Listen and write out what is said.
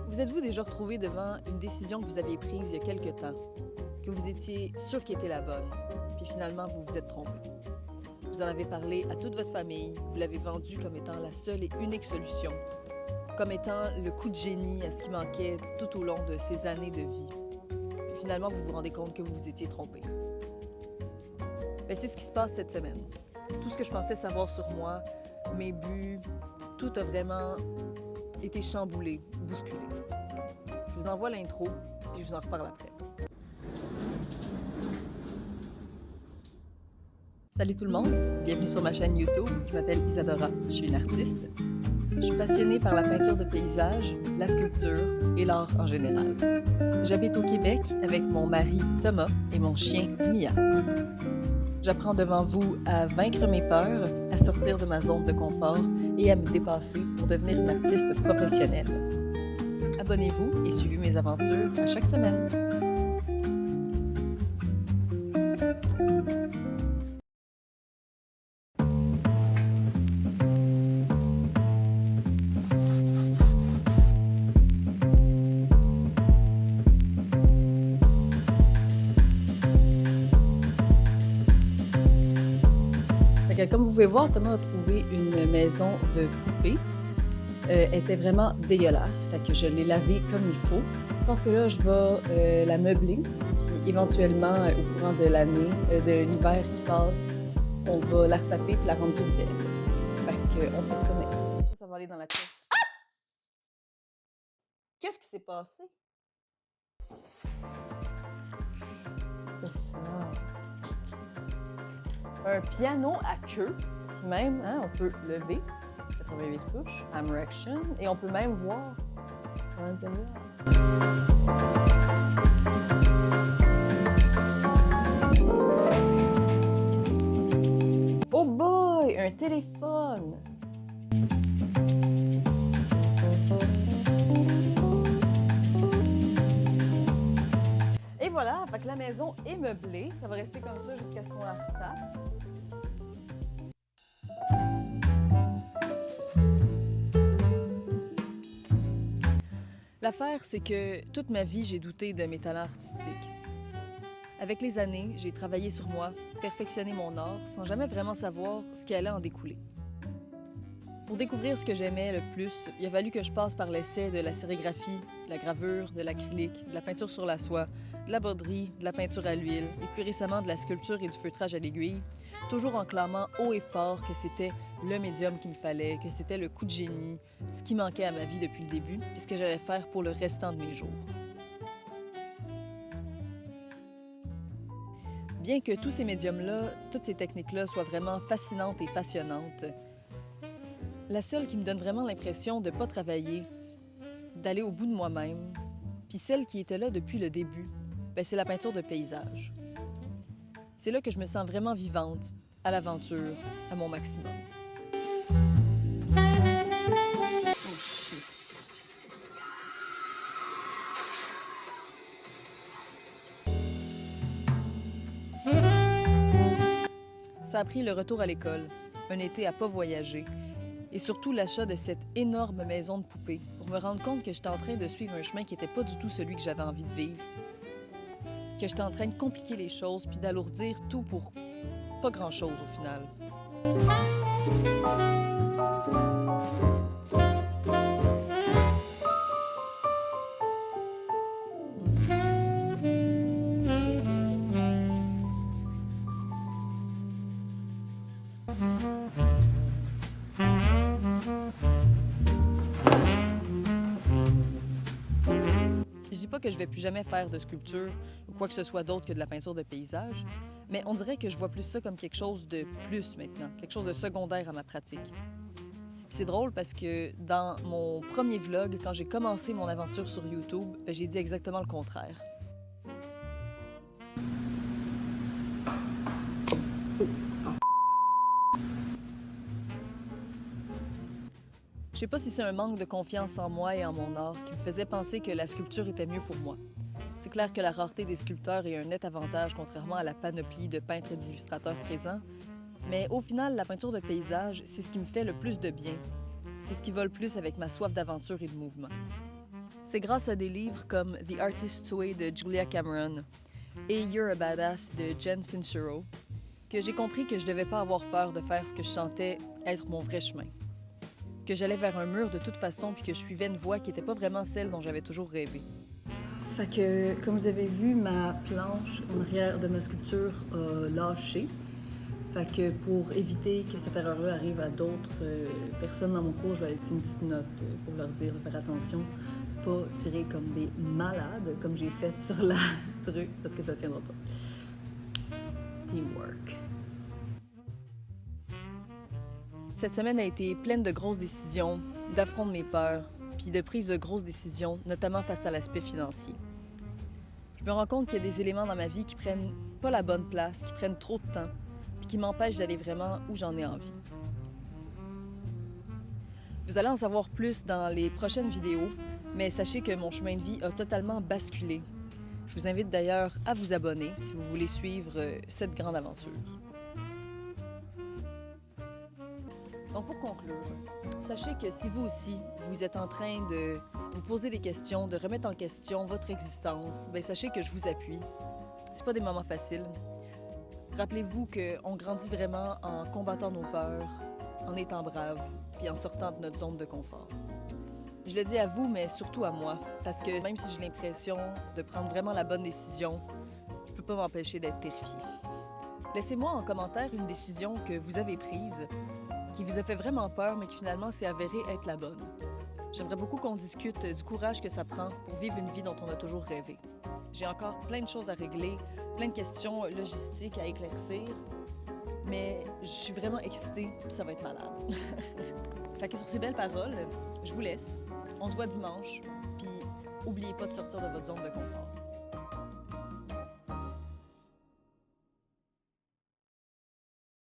Vous êtes-vous déjà retrouvé devant une décision que vous aviez prise il y a quelque temps, que vous étiez sûr qu'elle était la bonne, puis finalement vous vous êtes trompé? Vous en avez parlé à toute votre famille, vous l'avez vendue comme étant la seule et unique solution, comme étant le coup de génie à ce qui manquait tout au long de ces années de vie. Puis finalement, vous vous rendez compte que vous vous étiez trompé. C'est ce qui se passe cette semaine. Tout ce que je pensais savoir sur moi, mes buts, tout a vraiment été chamboulé, bousculé. Je vous envoie l'intro, puis je vous en reparle après. Salut tout le monde, bienvenue sur ma chaîne YouTube. Je m'appelle Isadora, je suis une artiste. Je suis passionnée par la peinture de paysage, la sculpture et l'art en général. J'habite au Québec avec mon mari Thomas et mon chien Mia. J'apprends devant vous à vaincre mes peurs, à sortir de ma zone de confort et à me dépasser pour devenir une artiste professionnelle. Abonnez-vous et suivez mes aventures à chaque semaine. Comme vous pouvez voir, Thomas a trouvé une maison de poupée. Elle était vraiment dégueulasse, fait que je l'ai lavée comme il faut. Je pense que là, je vais la meubler, puis éventuellement, au courant de l'année, de l'hiver qui passe, on va la retaper et la rendre toute belle. Fait qu'on fait ça maintenant. Ça va aller dans la pièce. Ah! Qu'est-ce qui s'est passé? C'est ça. Un piano à queue, puis même, on peut lever, 88 touches, hammer action, et on peut même voir à l'intérieur. Oh boy, un téléphone! Et voilà, fait que la maison est meublée, ça va rester comme ça jusqu'à ce qu'on la retape. L'affaire, c'est que toute ma vie, j'ai douté de mes talents artistiques. Avec les années, j'ai travaillé sur moi, perfectionné mon art, sans jamais vraiment savoir ce qui allait en découler. Pour découvrir ce que j'aimais le plus, il a fallu que je passe par l'essai de la sérigraphie, de la gravure, de l'acrylique, de la peinture sur la soie, de la broderie, de la peinture à l'huile et plus récemment de la sculpture et du feutrage à l'aiguille, toujours en clamant haut et fort que c'était le médium qu'il me fallait, que c'était le coup de génie, ce qui manquait à ma vie depuis le début, et ce que j'allais faire pour le restant de mes jours. Bien que tous ces médiums-là, toutes ces techniques-là soient vraiment fascinantes et passionnantes, la seule qui me donne vraiment l'impression de ne pas travailler, d'aller au bout de moi-même, puis celle qui était là depuis le début, c'est la peinture de paysage. C'est là que je me sens vraiment vivante, à l'aventure, à mon maximum. Ça a pris le retour à l'école, un été à pas voyager, et surtout l'achat de cette énorme maison de poupée pour me rendre compte que j'étais en train de suivre un chemin qui n'était pas du tout celui que j'avais envie de vivre, que j'étais en train de compliquer les choses puis d'alourdir tout pour pas grand-chose au final. Je dis pas que je vais plus jamais faire de sculpture ou quoi que ce soit d'autre que de la peinture de paysage, mais on dirait que je vois plus ça comme quelque chose de plus maintenant, quelque chose de secondaire à ma pratique. Puis c'est drôle parce que dans mon premier vlog, quand j'ai commencé mon aventure sur YouTube, j'ai dit exactement le contraire. Je sais pas si c'est un manque de confiance en moi et en mon art qui me faisait penser que la sculpture était mieux pour moi. C'est clair que la rareté des sculpteurs est un net avantage contrairement à la panoplie de peintres et d'illustrateurs présents, mais au final, la peinture de paysage, c'est ce qui me fait le plus de bien. C'est ce qui va le plus avec ma soif d'aventure et de mouvement. C'est grâce à des livres comme The Artist's Way de Julia Cameron et You're a Badass de Jen Sincero que j'ai compris que je devais pas avoir peur de faire ce que je sentais être mon vrai chemin. Que j'allais vers un mur de toute façon puis que je suivais une voie qui était pas vraiment celle dont j'avais toujours rêvé. Fait que, comme vous avez vu, ma planche en arrière de ma sculpture a lâché. Fait que pour éviter que cette erreur-là arrive à d'autres personnes dans mon cours, je vais laisser une petite note pour leur dire de faire attention, pas tirer comme des malades, comme j'ai fait sur la truc, parce que ça tiendra pas. Teamwork. Cette semaine a été pleine de grosses décisions, d'affronts de mes peurs, puis de prise de grosses décisions, notamment face à l'aspect financier. Je me rends compte qu'il y a des éléments dans ma vie qui prennent pas la bonne place, qui prennent trop de temps, puis qui m'empêchent d'aller vraiment où j'en ai envie. Vous allez en savoir plus dans les prochaines vidéos, mais sachez que mon chemin de vie a totalement basculé. Je vous invite d'ailleurs à vous abonner si vous voulez suivre cette grande aventure. Donc pour conclure, sachez que si vous aussi, vous êtes en train de vous poser des questions, de remettre en question votre existence, bien sachez que je vous appuie. C'est pas des moments faciles. Rappelez-vous qu'on grandit vraiment en combattant nos peurs, en étant brave, puis en sortant de notre zone de confort. Je le dis à vous, mais surtout à moi, parce que même si j'ai l'impression de prendre vraiment la bonne décision, je peux pas m'empêcher d'être terrifiée. Laissez-moi en commentaire une décision que vous avez prise, qui vous a fait vraiment peur, mais qui finalement s'est avérée être la bonne. J'aimerais beaucoup qu'on discute du courage que ça prend pour vivre une vie dont on a toujours rêvé. J'ai encore plein de choses à régler, plein de questions logistiques à éclaircir, mais je suis vraiment excitée, puis ça va être malade. Fait que sur ces belles paroles, je vous laisse. On se voit dimanche, puis n'oubliez pas de sortir de votre zone de confort.